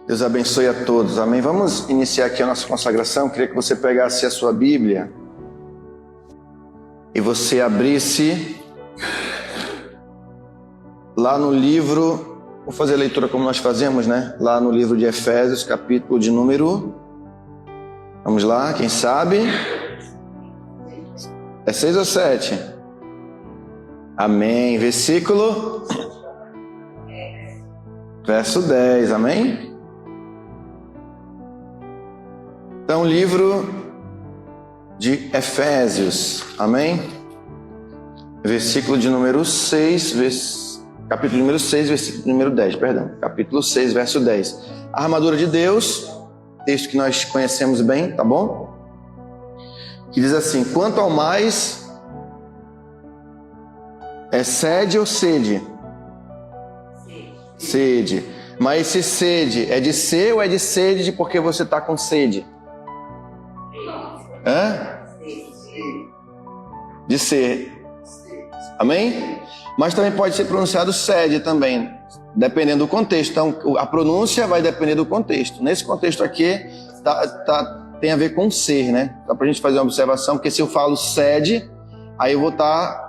Deus abençoe a todos, amém? Vamos iniciar aqui a nossa consagração. Eu queria que você pegasse a sua Bíblia e você abrisse lá no livro, vou fazer a leitura como nós fazemos, né? Lá no livro de Efésios, capítulo de número, vamos lá, quem sabe? É 6 ou 7? Amém. Verso 10, amém? Então, livro de Efésios, amém? Versículo de número 6, capítulo número 6, versículo número 10, perdão. Capítulo 6, verso 10. A armadura de Deus, texto que nós conhecemos bem, tá bom? Que diz assim: quanto ao mais, é sede ou sede? Sede. Mas esse sede é de ser ou é de sede de porque você está com sede? De ser. Amém? Mas também pode ser pronunciado sede também, dependendo do contexto. Então, a pronúncia vai depender do contexto. Nesse contexto aqui, tem a ver com ser, né? Dá pra gente fazer uma observação, porque se eu falo sede, aí eu vou estar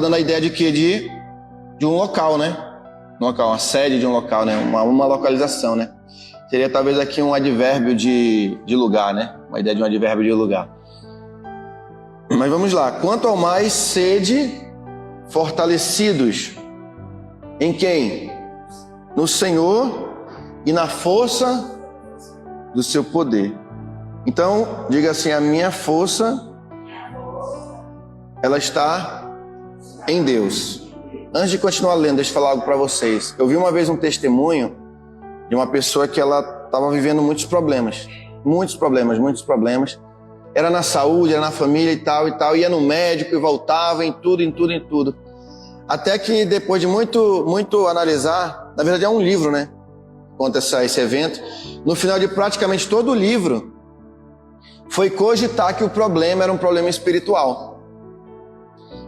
dando a ideia de quê? De um local, né? Um local, uma sede de um local, né? Uma localização, né? Seria talvez aqui um advérbio de lugar, né? Uma ideia de um advérbio de lugar. Mas vamos lá. Quanto ao mais, sede fortalecidos. Em quem? No Senhor e na força do seu poder. Então, diga assim: a minha força, ela está em Deus. Antes de continuar lendo, deixa eu falar algo para vocês. Eu vi uma vez um testemunho de uma pessoa que ela estava vivendo muitos problemas. Era na saúde, era na família e tal. Ia no médico e voltava em tudo. Até que depois de muito analisar, na verdade é um livro, né? Conta esse evento. No final de praticamente todo o livro, foi cogitar que o problema era um problema espiritual.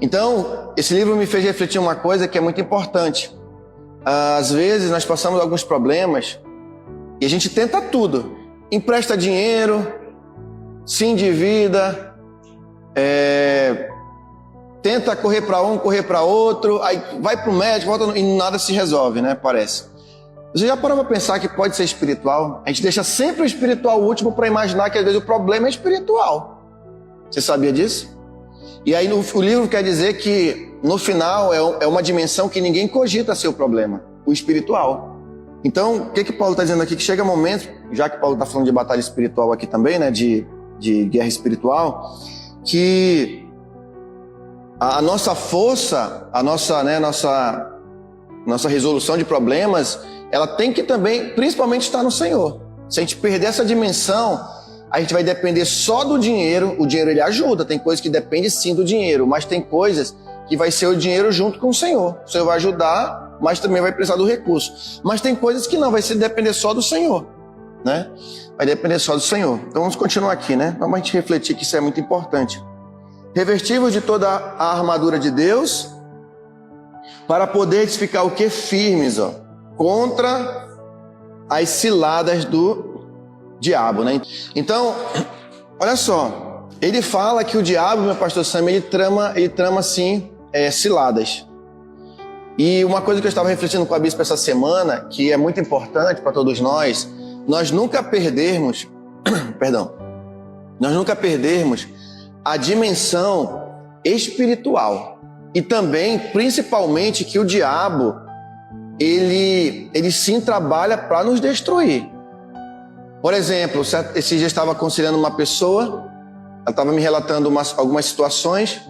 Então, esse livro me fez refletir uma coisa que é muito importante. Às vezes nós passamos alguns problemas e a gente tenta tudo. Empresta dinheiro, se endivida, tenta correr para um, correr para outro, aí vai para o médico, volta e nada se resolve, né? Parece. Você já parou para pensar que pode ser espiritual? A gente deixa sempre o espiritual último para imaginar que às vezes o problema é espiritual. Você sabia disso? E aí o livro quer dizer que no final é uma dimensão que ninguém cogita ser o problema, o espiritual. Então, o que Paulo está dizendo aqui? Que chega momento, já que Paulo está falando de batalha espiritual aqui também, né, de guerra espiritual, que a nossa força, a nossa resolução de problemas, ela tem que também, principalmente, estar no Senhor. Se a gente perder essa dimensão, a gente vai depender só do dinheiro. O dinheiro, ele ajuda. Tem coisas que dependem sim do dinheiro, mas tem coisas que vai ser o dinheiro junto com o Senhor. O Senhor vai ajudar, mas também vai precisar do recurso. Mas tem coisas que não, vai depender só do Senhor, né? Vai depender só do Senhor. Então vamos continuar aqui, né? Vamos a gente refletir que isso é muito importante. Revestivos de toda a armadura de Deus, para poderes ficar o que? Firmes, ó, contra as ciladas do diabo, né? Então, olha só, ele fala que o diabo, meu pastor Sam, ele trama assim, ciladas. E uma coisa que eu estava refletindo com a bispa essa semana, que é muito importante para todos nós nunca perdermos, nós nunca perdermos a dimensão espiritual. E também, principalmente, que o diabo, ele sim trabalha para nos destruir. Por exemplo, esse dia eu estava aconselhando uma pessoa, ela estava me relatando algumas situações,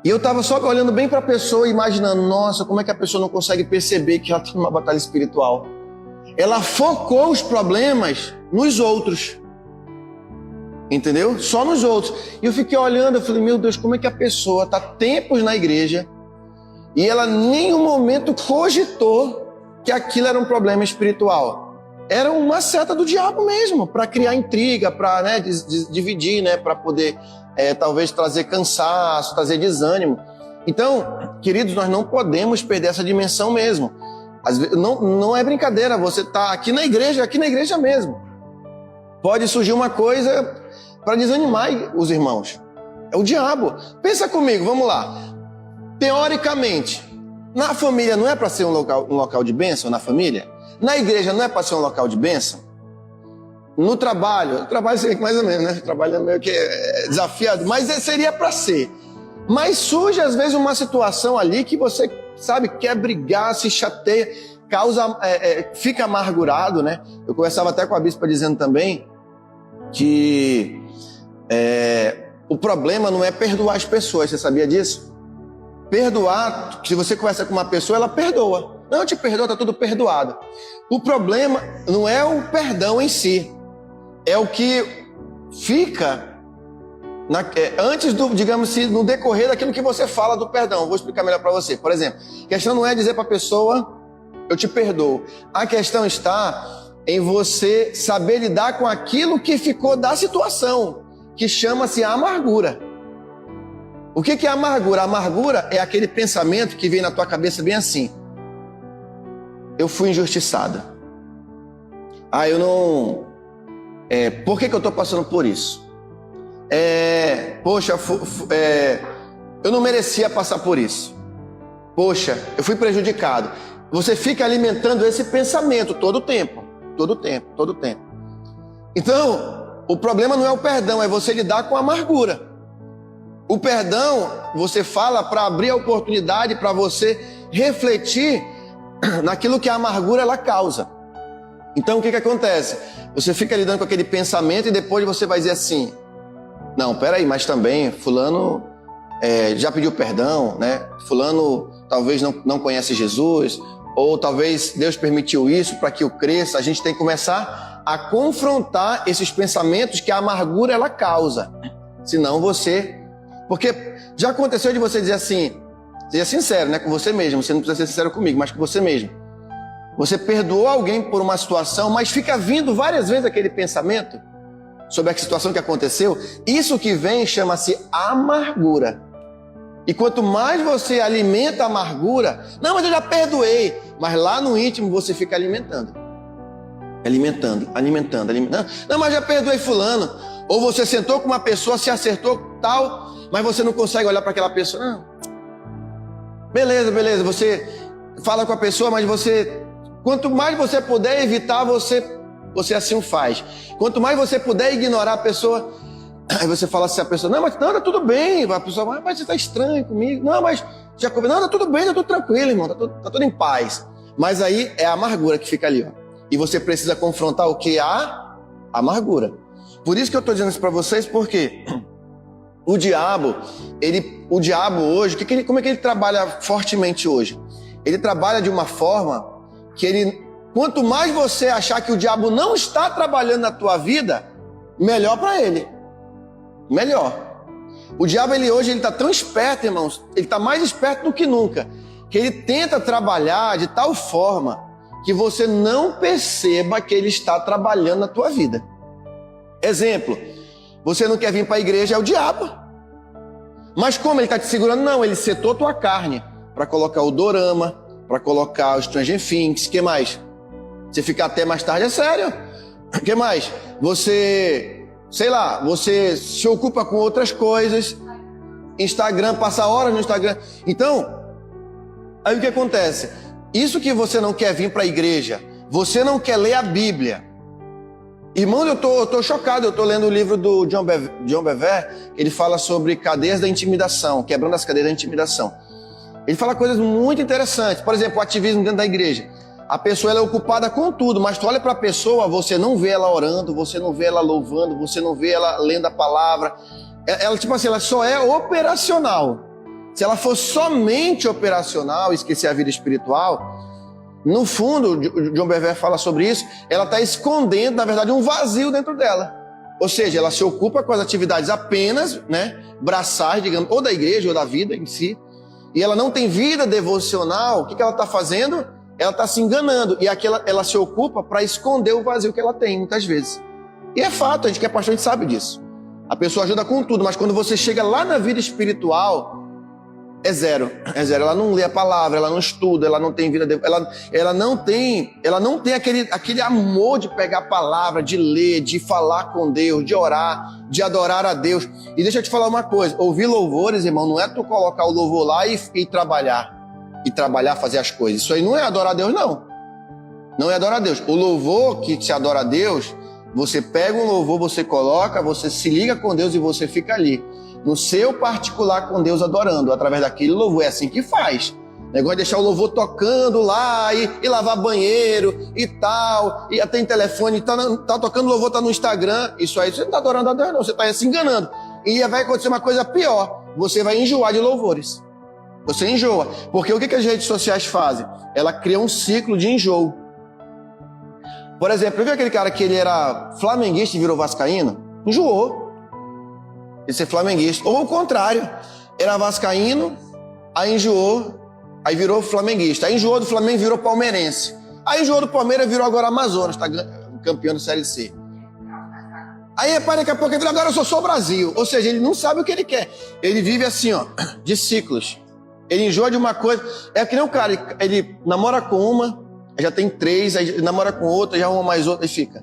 e eu estava só olhando bem para a pessoa e imaginando, nossa, como é que a pessoa não consegue perceber que ela está numa batalha espiritual? Ela focou os problemas nos outros, entendeu? Só nos outros. E eu fiquei olhando, eu falei, meu Deus, como é que a pessoa está tempos na igreja e ela em nenhum momento cogitou que aquilo era um problema espiritual? Era uma seta do diabo mesmo, para criar intriga, para, né, dividir, né, para poder talvez trazer cansaço, trazer desânimo. Então, queridos, nós não podemos perder essa dimensão mesmo. Às vezes, não é brincadeira, você está aqui na igreja mesmo. Pode surgir uma coisa para desanimar os irmãos. É o diabo. Pensa comigo, vamos lá. Teoricamente, na família não é para ser um local de bênção, na família? Na igreja não é para ser um local de bênção? No trabalho seria mais ou menos, né? O trabalho é meio que desafiado, mas seria para ser. Mas surge às vezes uma situação ali que você, sabe, quer brigar, se chateia, fica amargurado, né? Eu conversava até com a bispa dizendo também que o problema não é perdoar as pessoas, você sabia disso? Perdoar, se você conversa com uma pessoa, ela perdoa. Não, eu te perdoo, tá tudo perdoado. O problema não é o perdão em si, é o que fica antes do, digamos assim, no decorrer daquilo que você fala do perdão. Vou explicar melhor para você. Por exemplo, a questão não é dizer para a pessoa, eu te perdoo. A questão está em você saber lidar com aquilo que ficou da situação, que chama-se amargura. O que é amargura? A amargura é aquele pensamento que vem na tua cabeça bem assim: eu fui injustiçada. Eu não... por que eu estou passando por isso? Poxa, eu não merecia passar por isso. Poxa, eu fui prejudicado. Você fica alimentando esse pensamento todo o tempo. Então, o problema não é o perdão, é você lidar com a amargura. O perdão, você fala para abrir a oportunidade para você refletir naquilo que a amargura ela causa. Então, o que acontece? Você fica lidando com aquele pensamento e depois você vai dizer assim: não, peraí, mas também fulano já pediu perdão, né? Fulano talvez não conhece Jesus, ou talvez Deus permitiu isso para que eu cresça. A gente tem que começar a confrontar esses pensamentos que a amargura ela causa. Senão você... Porque já aconteceu de você dizer assim, seja sincero, né, com você mesmo, você não precisa ser sincero comigo, mas com você mesmo. Você perdoou alguém por uma situação, mas fica vindo várias vezes aquele pensamento sobre a situação que aconteceu. Isso que vem chama-se amargura. E quanto mais você alimenta a amargura, não, mas eu já perdoei, mas lá no íntimo você fica alimentando. Não, mas já perdoei fulano. Ou você sentou com uma pessoa, se acertou tal, mas você não consegue olhar para aquela pessoa. Não. Beleza, você fala com a pessoa, mas você... Quanto mais você puder evitar, você assim o faz. Quanto mais você puder ignorar a pessoa, aí você fala assim a pessoa: não, mas não, tá tudo bem. A pessoa: mas você tá estranho comigo. Não, mas já combinei. Não, tá tudo bem, tá tudo tranquilo, irmão, tá tudo em paz. Mas aí é a amargura que fica ali, ó. E você precisa confrontar o que? A amargura. Por isso que eu tô dizendo isso para vocês, porque o diabo hoje, como é que ele trabalha fortemente hoje? Ele trabalha de uma forma que quanto mais você achar que o diabo não está trabalhando na tua vida, melhor para ele. Melhor. O diabo hoje está tão esperto, irmãos, ele está mais esperto do que nunca, que ele tenta trabalhar de tal forma que você não perceba que ele está trabalhando na tua vida. Exemplo, você não quer vir para a igreja, é o diabo. Mas como ele está te segurando? Não, ele setou tua carne para colocar o dorama, para colocar o Stranger Things. O que mais? Você ficar até mais tarde, é sério. O que mais? Você, sei lá, você se ocupa com outras coisas. Instagram, passa horas no Instagram. Então, aí o que acontece? Isso que você não quer vir para a igreja, você não quer ler a Bíblia. Irmãos, eu tô chocado. Eu tô lendo o livro do John Bevere. Ele fala sobre cadeias da intimidação, quebrando as cadeias da intimidação. Ele fala coisas muito interessantes. Por exemplo, o ativismo dentro da igreja. A pessoa ela é ocupada com tudo, mas tu olha para a pessoa, você não vê ela orando, você não vê ela louvando, você não vê ela lendo a palavra. Ela, tipo assim, ela só é operacional. Se ela for somente operacional e esquecer a vida espiritual, no fundo, o John Bevere fala sobre isso, ela está escondendo, na verdade, um vazio dentro dela. Ou seja, ela se ocupa com as atividades apenas, né, braçais, digamos, ou da igreja ou da vida em si, e ela não tem vida devocional. O que ela está fazendo? Ela está se enganando, e aqui ela se ocupa para esconder o vazio que ela tem, muitas vezes. E é fato, a gente que é pastor, a gente sabe disso. A pessoa ajuda com tudo, mas quando você chega lá na vida espiritual, é zero. Ela não lê a palavra, ela não estuda, ela não tem vida, ela não tem aquele amor de pegar a palavra, de ler, de falar com Deus, de orar, de adorar a Deus. E deixa eu te falar uma coisa, ouvir louvores, irmão, não é tu colocar o louvor lá e trabalhar, fazer as coisas. Isso aí não é adorar a Deus, não. Não é adorar a Deus. O louvor que se adora a Deus, você pega um louvor, você coloca, você se liga com Deus e você fica ali, no seu particular com Deus, adorando, através daquele louvor. É assim que faz. Negócio de deixar o louvor tocando lá e lavar banheiro e tal, e até em telefone, tá tocando o louvor, tá no Instagram. Isso aí você não tá adorando a Deus, não, você tá se enganando. E vai acontecer uma coisa pior, você vai enjoar de louvores. Você enjoa. Porque o que as redes sociais fazem? Ela cria um ciclo de enjoo. Por exemplo, viu aquele cara que ele era flamenguista e virou vascaíno? Enjoou de ser flamenguista. Ou o contrário, era vascaíno, aí enjoou, aí virou flamenguista. Aí enjoou do Flamengo e virou palmeirense. Aí enjoou do Palmeiras e virou agora Amazonas, tá campeão da Série C. Aí daqui a pouco ele fala, agora eu sou Brasil. Ou seja, ele não sabe o que ele quer. Ele vive assim, ó, de ciclos. Ele enjoa de uma coisa. É que nem um cara, ele namora com uma, já tem 3, aí namora com outra, já uma mais outra e fica.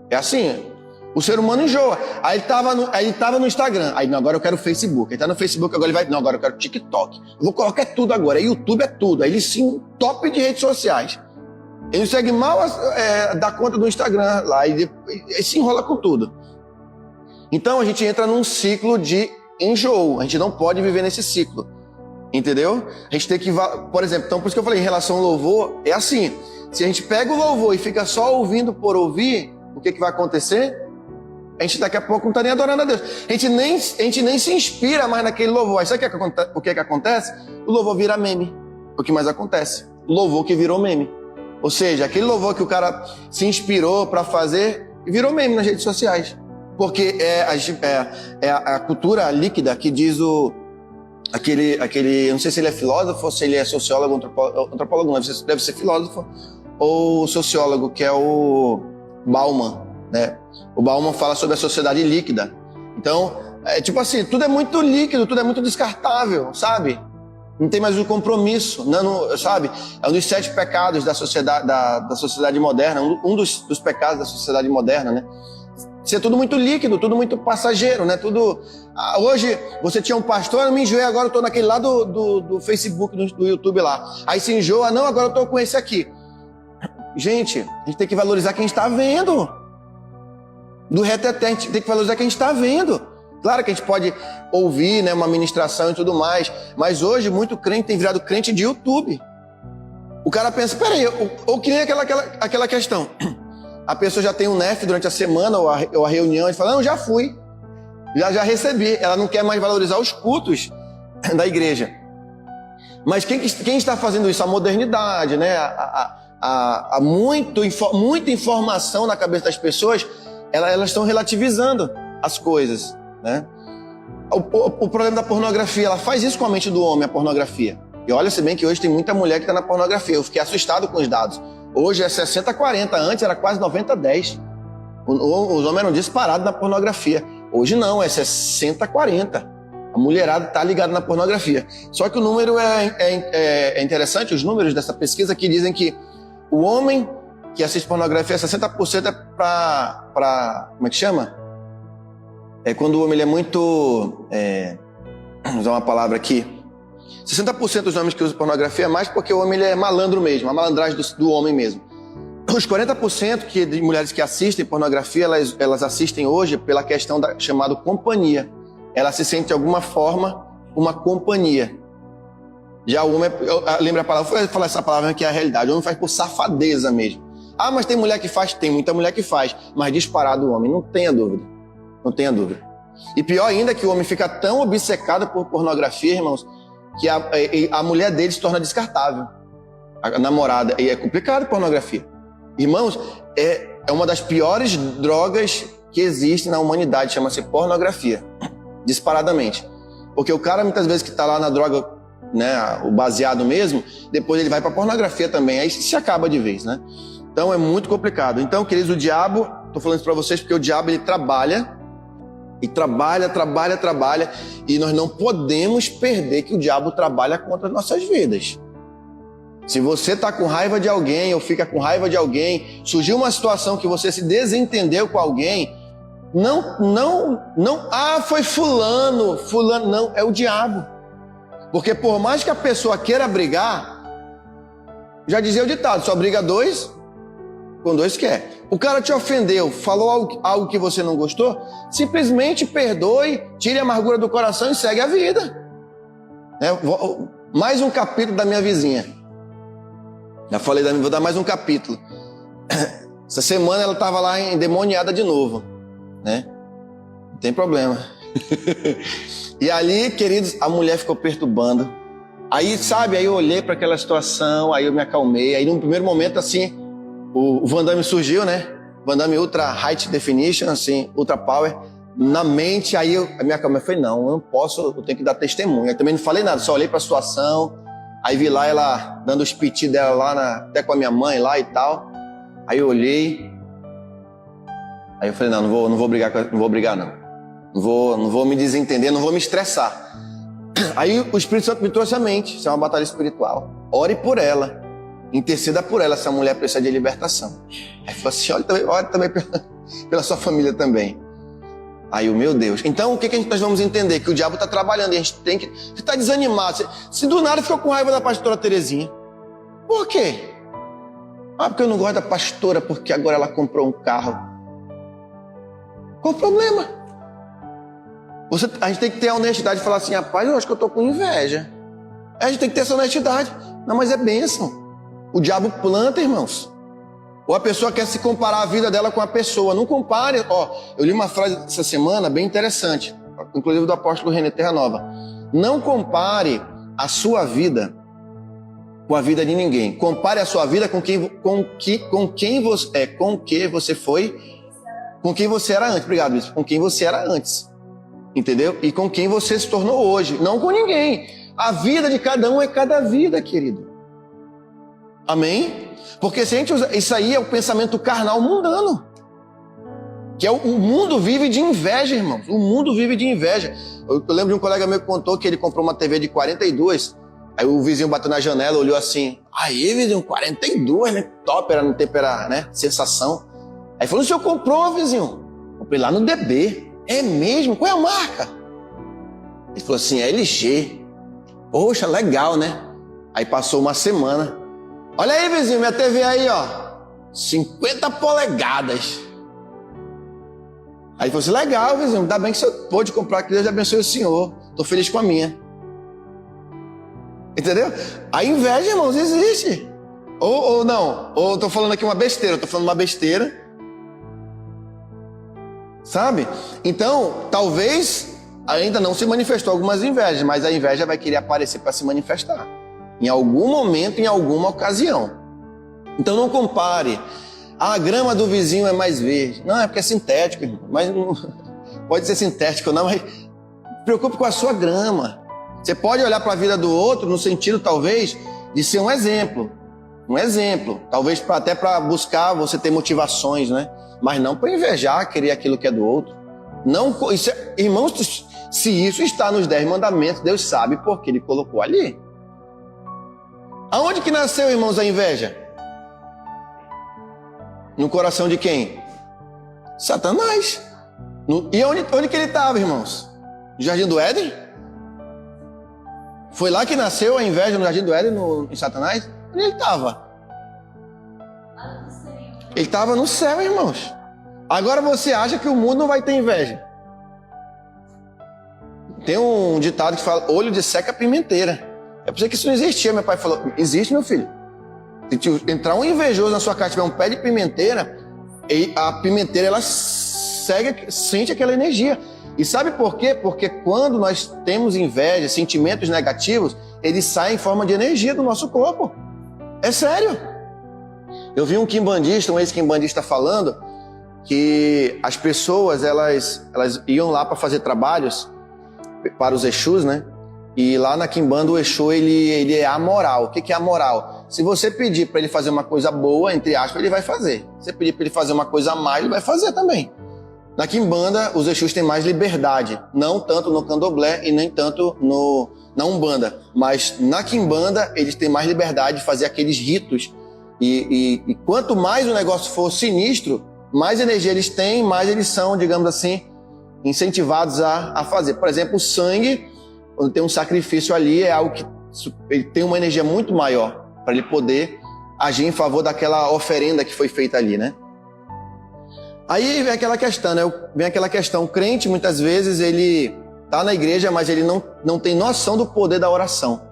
É assim, o ser humano enjoa. Aí ele tava no Instagram, aí não, agora eu quero o Facebook. Ele tá no Facebook, agora ele vai, não, agora eu quero TikTok. Eu vou colocar tudo agora, aí YouTube é tudo. Aí ele sim, top de redes sociais. Ele segue mal da conta do Instagram lá, e se enrola com tudo. Então a gente entra num ciclo de enjoo, a gente não pode viver nesse ciclo. Entendeu? A gente tem que, por exemplo, então por isso que eu falei, em relação ao louvor, é assim, se a gente pega o louvor e fica só ouvindo por ouvir, o que vai acontecer? A gente daqui a pouco não está nem adorando a Deus. A gente nem se inspira mais naquele louvor. Aí sabe o que acontece? O louvor vira meme. O que mais acontece? O louvor que virou meme. Ou seja, aquele louvor que o cara se inspirou para fazer, virou meme nas redes sociais. Porque é a cultura líquida que diz aquele, eu não sei se ele é filósofo ou se ele é sociólogo, antropólogo, não, deve ser filósofo ou sociólogo, que é o Bauman, né? O Bauman fala sobre a sociedade líquida. Então, tipo assim, tudo é muito líquido, tudo é muito descartável, sabe? Não tem mais um compromisso, não, sabe? É um dos 7 pecados da sociedade moderna, um dos pecados da sociedade moderna, né? Ser tudo muito líquido, tudo muito passageiro, né? Tudo. Hoje você tinha um pastor, eu me enjoei, agora eu tô naquele lá do Facebook, do YouTube lá. Aí se enjoa, não, agora eu tô com esse aqui. Gente, a gente tem que valorizar quem está vendo. Do reteté, a gente tem que valorizar quem está vendo. Claro que a gente pode ouvir, né, uma ministração e tudo mais, mas hoje muito crente tem virado crente de YouTube. O cara pensa, peraí, ou que nem aquela questão. A pessoa já tem um NEF durante a semana ou a reunião e fala, não, já fui, já recebi. Ela não quer mais valorizar os cultos da igreja. Mas quem está fazendo isso? A modernidade, né? Muita informação na cabeça das pessoas, elas estão relativizando as coisas, né? O problema da pornografia, ela faz isso com a mente do homem, a pornografia. E olha, se bem que hoje tem muita mulher que está na pornografia. Eu fiquei assustado com os dados. Hoje é 60-40, antes era quase 90-10. Os homens eram disparados na pornografia. Hoje não, é 60-40. A mulherada está ligada na pornografia. Só que o número é interessante, os números dessa pesquisa que dizem que o homem que assiste pornografia, 60% é para como é que chama? É quando o homem ele é muito... vou usar uma palavra aqui. 60% dos homens que usam pornografia é mais porque o homem ele é malandro mesmo, a malandragem do homem mesmo. Os 40% de mulheres que assistem pornografia, elas assistem hoje pela questão chamada companhia. Ela se sente de alguma forma uma companhia. Já o homem, lembra a palavra, vou falar essa palavra que é a realidade, o homem faz por safadeza mesmo. Ah, mas tem mulher que faz? Tem muita mulher que faz, mas disparado o homem, não tenha dúvida. Não tenha dúvida. E pior ainda que o homem fica tão obcecado por pornografia, irmãos, que a mulher dele se torna descartável. A namorada. E é complicado a pornografia. Irmãos, é uma das piores drogas que existe na humanidade, chama-se pornografia. Disparadamente. Porque o cara, muitas vezes, que está lá na droga, né, o baseado mesmo, depois ele vai para pornografia também. Aí se acaba de vez, né? Então é muito complicado. Então, queridos, o diabo, estou falando isso para vocês porque o diabo ele trabalha E trabalha. E nós não podemos perder que o diabo trabalha contra as nossas vidas. Se você está com raiva de alguém ou fica com raiva de alguém, surgiu uma situação que você se desentendeu com alguém, foi fulano, não, é o diabo. Porque por mais que a pessoa queira brigar, já dizia o ditado, só briga dois, com dois quer. O cara te ofendeu, falou algo que você não gostou, simplesmente perdoe, tire a amargura do coração e segue a vida. Mais um capítulo da minha vizinha. Já falei, vou dar mais um capítulo. Essa semana ela estava lá endemoniada de novo, né? Não tem problema. E ali, queridos, a mulher ficou perturbando. Aí, aí eu olhei para aquela situação, aí eu me acalmei. Aí, num primeiro momento, assim, o Van Damme surgiu, né? Van Damme Ultra High Definition, assim, Ultra Power. Na mente, aí a minha acalmei. Eu falei, não, eu não posso, eu tenho que dar testemunho. Eu também não falei nada, só olhei para a situação. Aí vi lá ela dando os piti dela lá, até com a minha mãe lá e tal. Aí eu olhei. Aí eu falei, não vou brigar, não. Não vou me desentender, não vou me estressar. Aí o Espírito Santo me trouxe à mente. Isso é uma batalha espiritual. Ore por ela. Interceda por ela, essa mulher precisa de libertação. Aí falou assim, ore também pela sua família também. Aí meu Deus. Então o que nós vamos entender? Que o diabo está trabalhando e a gente tem que... Você está desanimado. Se do nada ficou com raiva da pastora Terezinha. Por quê? Porque eu não gosto da pastora porque agora ela comprou um carro. Qual o problema? A gente tem que ter a honestidade de falar assim, rapaz, eu acho que eu estou com inveja. A gente tem que ter essa honestidade. Não, mas é bênção. O diabo planta, irmãos. Ou a pessoa quer se comparar a vida dela com a pessoa. Não compare. Eu li uma frase essa semana bem interessante, inclusive do apóstolo René Terra Nova. Não compare a sua vida com a vida de ninguém. Compare a sua vida com quem você foi, com quem você era antes. Obrigado, bispo. Com quem você era antes. Entendeu? E com quem você se tornou hoje. Não com ninguém. A vida de cada um é cada vida, querido. Amém? Porque se a gente usa, isso aí é o pensamento carnal mundano. Que é o mundo vive de inveja, irmãos. O mundo vive de inveja. Eu lembro de um colega meu que contou que ele comprou uma TV de 42. Aí o vizinho bateu na janela, olhou assim. Aí, vizinho, 42, né? Top, era no tempo, era, né? Sensação. Aí falou, o senhor comprou, vizinho? Comprei lá no DB. É mesmo? Qual é a marca? Ele falou assim, é LG. Poxa, legal, né? Aí passou uma semana. Olha aí, vizinho, minha TV aí, 50 polegadas. Aí ele falou assim, legal, vizinho, ainda bem que você pôde comprar, que Deus abençoe o senhor. Tô feliz com a minha. Entendeu? A inveja, irmãos, existe. Ou não, ou eu tô falando aqui uma besteira, Sabe? Então, talvez ainda não se manifestou algumas invejas, mas a inveja vai querer aparecer para se manifestar. Em algum momento, em alguma ocasião. Então não compare. A grama do vizinho é mais verde. Não, é porque é sintético, irmão. Mas não... Pode ser sintético, não, mas preocupe com a sua grama. Você pode olhar para a vida do outro no sentido, talvez, de ser um exemplo. Um exemplo. Talvez até para buscar você ter motivações, né? Mas não para invejar, querer aquilo que é do outro. Não, irmãos, se isso está nos 10 mandamentos, Deus sabe por que Ele colocou ali. Aonde que nasceu, irmãos, a inveja? No coração de quem? Satanás. E onde que ele estava, irmãos? No Jardim do Éden? Foi lá que nasceu a inveja no Jardim do Éden, em Satanás? Onde ele estava? Ele estava no céu, irmãos. Agora você acha que o mundo não vai ter inveja? Tem um ditado que fala, olho de seca pimenteira. É por isso que isso não existia. Meu pai falou, existe, meu filho. Se entrar um invejoso na sua casa, tiver um pé de pimenteira, a pimenteira, ela sente aquela energia. E sabe por quê? Porque quando nós temos inveja, sentimentos negativos, eles saem em forma de energia do nosso corpo. É sério. Eu vi um quimbandista, um ex-quimbandista falando que as pessoas, elas iam lá para fazer trabalhos para os Exus, né? E lá na Quimbanda o Exu, ele é amoral. O que é amoral? Se você pedir para ele fazer uma coisa boa, entre aspas, ele vai fazer. Se você pedir para ele fazer uma coisa má, ele vai fazer também. Na quimbanda, os Exus têm mais liberdade, não tanto no candomblé e nem tanto na umbanda, mas na quimbanda eles têm mais liberdade de fazer aqueles ritos e quanto mais o negócio for sinistro, mais energia eles têm, mais eles são, digamos assim, incentivados a fazer. Por exemplo, o sangue, quando tem um sacrifício ali, é algo que ele tem uma energia muito maior para ele poder agir em favor daquela oferenda que foi feita ali, né? Aí vem aquela questão, né? O crente, muitas vezes, ele está na igreja, mas ele não tem noção do poder da oração.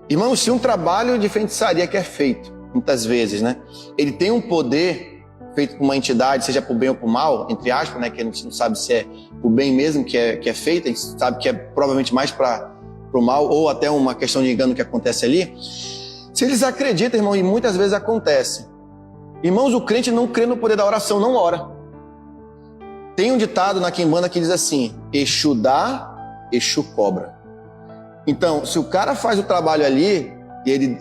Irmãos, se um trabalho de feitiçaria que é feito, muitas vezes, né? Ele tem um poder feito por uma entidade, seja por bem ou por mal, entre aspas, né? Que a gente não sabe se é por bem mesmo que é feito, a gente sabe que é provavelmente mais para o mal, ou até uma questão de engano que acontece ali. Se eles acreditam, irmão, e muitas vezes acontece. Irmãos, o crente não crê no poder da oração, não ora. Tem um ditado na quimbanda que diz assim: Exu dá, Exu cobra. Então, se o cara faz o trabalho ali, e ele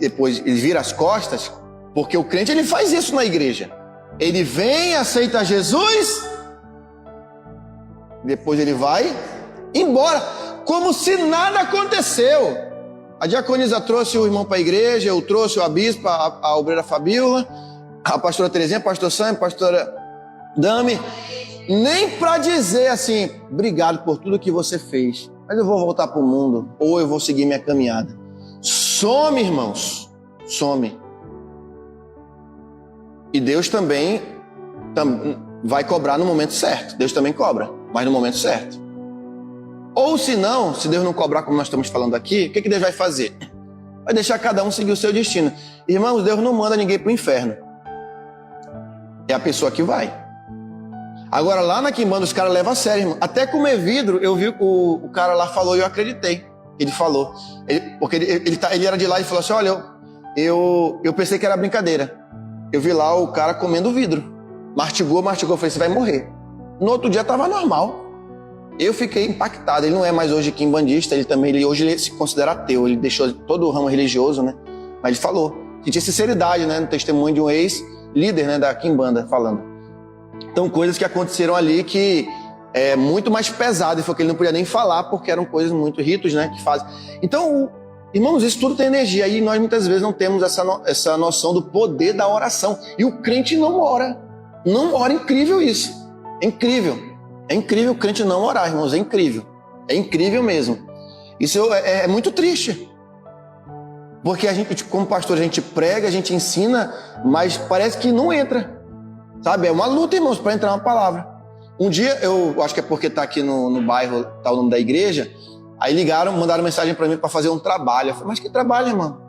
vira as costas, porque o crente ele faz isso na igreja. Ele vem, aceita Jesus, depois ele vai embora, como se nada aconteceu. A diaconisa trouxe o irmão para a igreja, eu trouxe o bispo, a obreira Fabíola, a pastora Terezinha, pastor Sam, a pastora Dami, nem para dizer assim, obrigado por tudo que você fez, mas eu vou voltar para o mundo, ou eu vou seguir minha caminhada. Some, irmãos, some. E Deus também vai cobrar no momento certo. Deus também cobra, mas no momento certo. Ou se não, se Deus não cobrar como nós estamos falando aqui, o que Deus vai fazer? Vai deixar cada um seguir o seu destino. Irmãos, Deus não manda ninguém para o inferno. É a pessoa que vai. Agora lá na quimbanda os caras levam a sério, irmão. Até comer vidro, eu vi o cara lá falou e eu acreditei. Ele falou. Porque ele era de lá e falou assim, olha, eu pensei que era brincadeira. Eu vi lá o cara comendo vidro. Mastigou, falei, você vai morrer. No outro dia estava normal. Eu fiquei impactado. Ele não é mais hoje quimbandista, hoje ele se considera ateu. Ele deixou todo o ramo religioso, né? Mas ele falou. E tinha sinceridade, né? No testemunho de um ex-líder, né, da quimbanda falando. Então, coisas que aconteceram ali que é muito mais pesado. E foi que ele não podia nem falar, porque eram coisas muito ritos, né? Que fazem. Então, irmãos, isso tudo tem energia. E nós muitas vezes não temos essa noção do poder da oração. E o crente não ora. Não ora, incrível isso. É incrível. É incrível o crente não orar, irmãos. É incrível. É incrível mesmo. Isso é muito triste. Porque a gente, como pastor, a gente prega, a gente ensina, mas parece que não entra. Sabe? É uma luta, irmãos, para entrar uma palavra. Um dia, eu acho que é porque está aqui no bairro, está o nome da igreja, aí mandaram mensagem para mim para fazer um trabalho. Eu falei, mas que trabalho, irmão?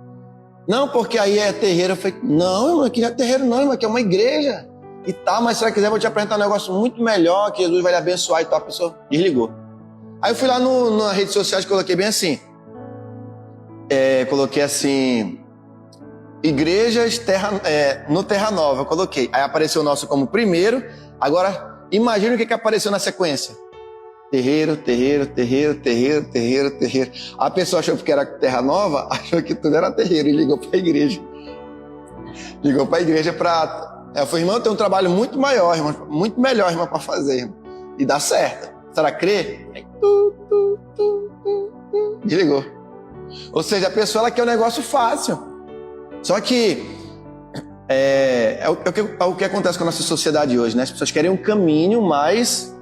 Não, porque aí é terreiro. Eu falei, não, irmão, aqui não é terreiro não, irmão, aqui é uma igreja e tal, mas se você quiser, eu vou te apresentar um negócio muito melhor, que Jesus vai lhe abençoar e tal. A pessoa desligou. Aí eu fui lá nas redes sociais e coloquei bem assim, coloquei assim, igrejas no Terra Nova, eu coloquei. Aí apareceu o nosso como primeiro. Agora, imagina o que apareceu na sequência. Terreiro. A pessoa achou que era Terra Nova, achou que tudo era terreiro e ligou para a igreja. Eu falei, irmão, tem um trabalho muito maior, irmão, muito melhor, irmão, para fazer, irmão. E dá certo. Será crer? Aí, desligou. Ou seja, a pessoa ela quer um negócio fácil. Só que o que acontece com a nossa sociedade hoje, né? As pessoas querem um caminho mais,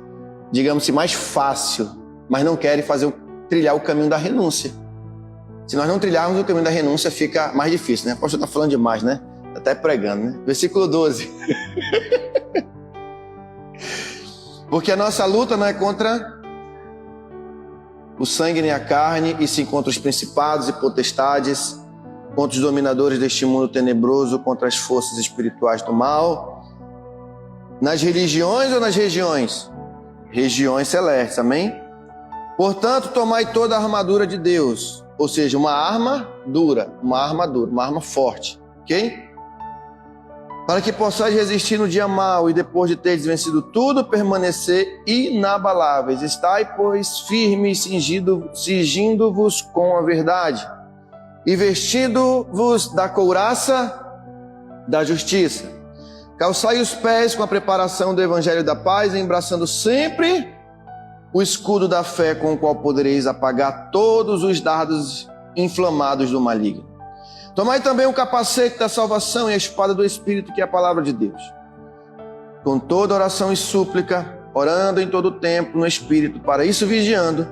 digamos assim, mais fácil, mas não querem trilhar o caminho da renúncia. Se nós não trilharmos o caminho da renúncia, fica mais difícil, né? O pastor está falando demais, né? Até pregando, né? Versículo 12. Porque a nossa luta não é contra o sangue nem a carne, e sim contra os principados e potestades, contra os dominadores deste mundo tenebroso, contra as forças espirituais do mal. Nas religiões ou nas regiões? Regiões celestes, amém? Portanto, tomai toda a armadura de Deus, ou seja, uma arma dura, uma arma forte, ok? Para que possais resistir no dia mau e depois de teres vencido tudo, permanecer inabaláveis. Estai, pois, firmes, cingindo-vos com a verdade e vestindo-vos da couraça da justiça, Calçai os pés com a preparação do evangelho da paz, embraçando sempre o escudo da fé, com o qual podereis apagar todos os dardos inflamados do maligno. Tomai também o capacete da salvação e a espada do Espírito, que é a palavra de Deus. Com toda oração e súplica, orando em todo o tempo no Espírito, para isso vigiando,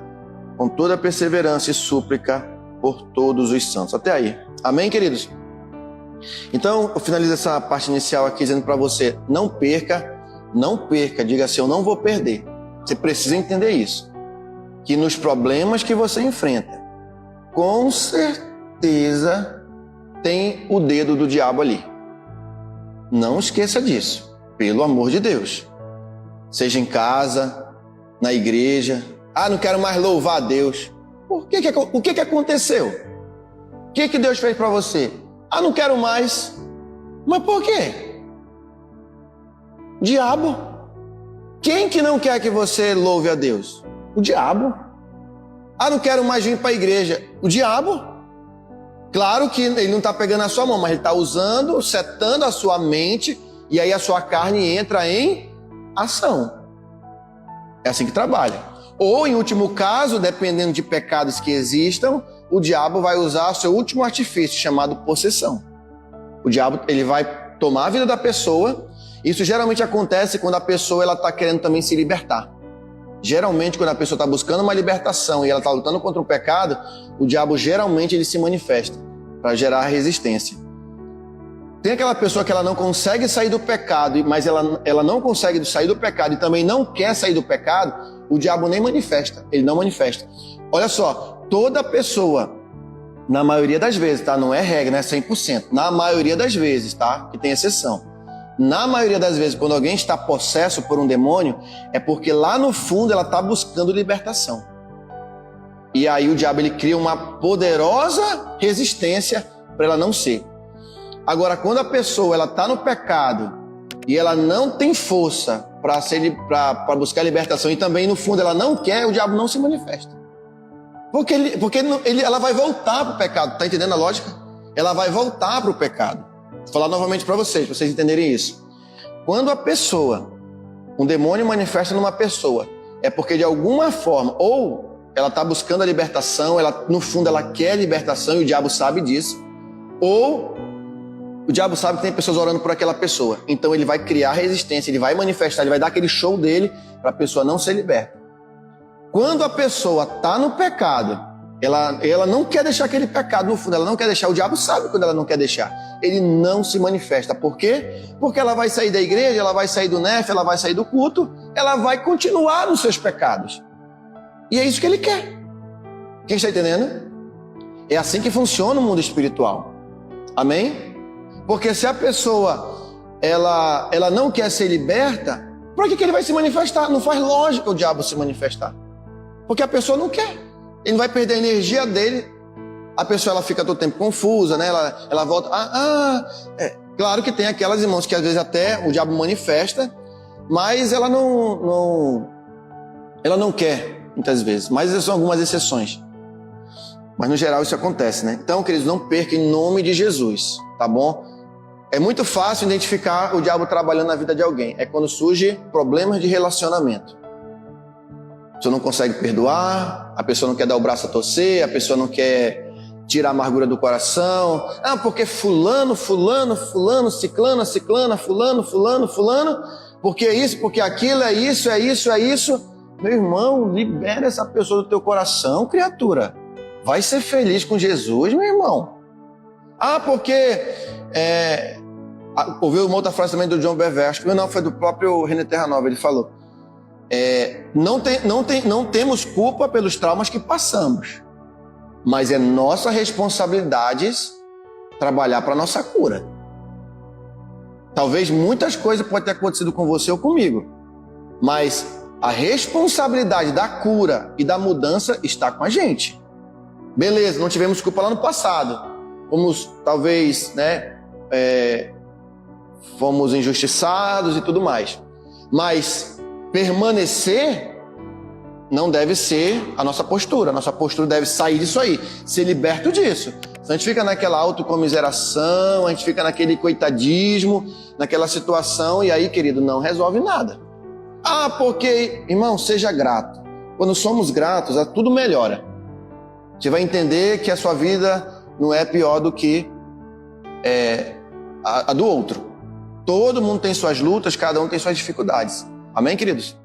com toda perseverança e súplica por todos os santos. Até aí. Amém, queridos? Então, eu finalizo essa parte inicial aqui dizendo para você, não perca, diga assim, eu não vou perder. Você precisa entender isso. Que nos problemas que você enfrenta, com certeza tem o dedo do diabo ali. Não esqueça disso, pelo amor de Deus. Seja em casa, na igreja. Ah, não quero mais louvar a Deus. O que aconteceu? O que Deus fez para você? Ah, não quero mais. Mas por quê? Diabo. Quem que não quer que você louve a Deus? O diabo. Ah, não quero mais vir para a igreja. O diabo. Claro que ele não está pegando a sua mão, mas ele está usando, setando a sua mente, e aí a sua carne entra em ação. É assim que trabalha. Ou, em último caso, dependendo de pecados que existam, o diabo vai usar o seu último artifício, chamado possessão. O diabo, ele vai tomar a vida da pessoa. Isso geralmente acontece quando a pessoa está querendo também se libertar. Geralmente, quando a pessoa está buscando uma libertação e ela está lutando contra o pecado, o diabo geralmente ele se manifesta para gerar resistência. Tem aquela pessoa que ela não consegue sair do pecado, mas ela não consegue sair do pecado e também não quer sair do pecado, o diabo nem manifesta, ele não manifesta. Olha só, toda pessoa, na maioria das vezes, tá? Não é regra, não é 100%, na maioria das vezes, tá? Que tem exceção. Na maioria das vezes, quando alguém está possesso por um demônio, é porque lá no fundo ela está buscando libertação. E aí o diabo ele cria uma poderosa resistência para ela não ser. Agora, quando a pessoa ela está no pecado e ela não tem força para buscar a libertação e também no fundo ela não quer, o diabo não se manifesta. Porque ela vai voltar para o pecado, tá entendendo a lógica? Ela vai voltar para o pecado. Vou falar novamente para vocês entenderem isso. Quando a pessoa, um demônio manifesta numa pessoa, é porque de alguma forma, ou ela está buscando a libertação, no fundo ela quer a libertação e o diabo sabe disso, ou o diabo sabe que tem pessoas orando por aquela pessoa. Então ele vai criar resistência, ele vai manifestar, ele vai dar aquele show dele para a pessoa não ser liberta. Quando a pessoa está no pecado, ela não quer deixar aquele pecado no fundo, ela não quer deixar, o diabo sabe quando ela não quer deixar. Ele não se manifesta. Por quê? Porque ela vai sair da igreja, ela vai sair do NEF, ela vai sair do culto, ela vai continuar nos seus pecados. E é isso que ele quer. Quem está entendendo? É assim que funciona o mundo espiritual. Amém? Porque se a pessoa ela não quer ser liberta, por que ele vai se manifestar? Não faz lógica o diabo se manifestar. Porque a pessoa não quer. Ele vai perder a energia dele. A pessoa ela fica todo tempo confusa, né? Ela volta. Claro que tem aquelas irmãos que às vezes até o diabo manifesta, mas ela não quer muitas vezes. Mas são algumas exceções. Mas no geral isso acontece, né? Então, queridos, não perca em nome de Jesus, tá bom? É muito fácil identificar o diabo trabalhando na vida de alguém. É quando surge problemas de relacionamento. A pessoa não consegue perdoar, a pessoa não quer dar o braço a torcer, a pessoa não quer tirar a amargura do coração. Ah, porque fulano, ciclana, fulano, porque isso, porque aquilo, é isso. Meu irmão, libera essa pessoa do teu coração, criatura. Vai ser feliz com Jesus, meu irmão. Ah, porque... ouviu uma outra frase também do John Bevere, acho que não, foi do próprio René Terranova, ele falou... Não temos culpa pelos traumas que passamos, mas é nossa responsabilidade trabalhar para a nossa cura. Talvez muitas coisas podem ter acontecido com você ou comigo, mas a responsabilidade da cura e da mudança está com a gente. Beleza, não tivemos culpa lá no passado, fomos talvez, fomos injustiçados e tudo mais, mas permanecer não deve ser a nossa postura deve sair disso aí, ser liberto disso. A gente fica naquela autocomiseração, a gente fica naquele coitadismo, naquela situação, e aí, querido, não resolve nada. Ah, porque, irmão, seja grato. Quando somos gratos, tudo melhora. Você vai entender que a sua vida não é pior do que a do outro. Todo mundo tem suas lutas, cada um tem suas dificuldades. Amém, queridos?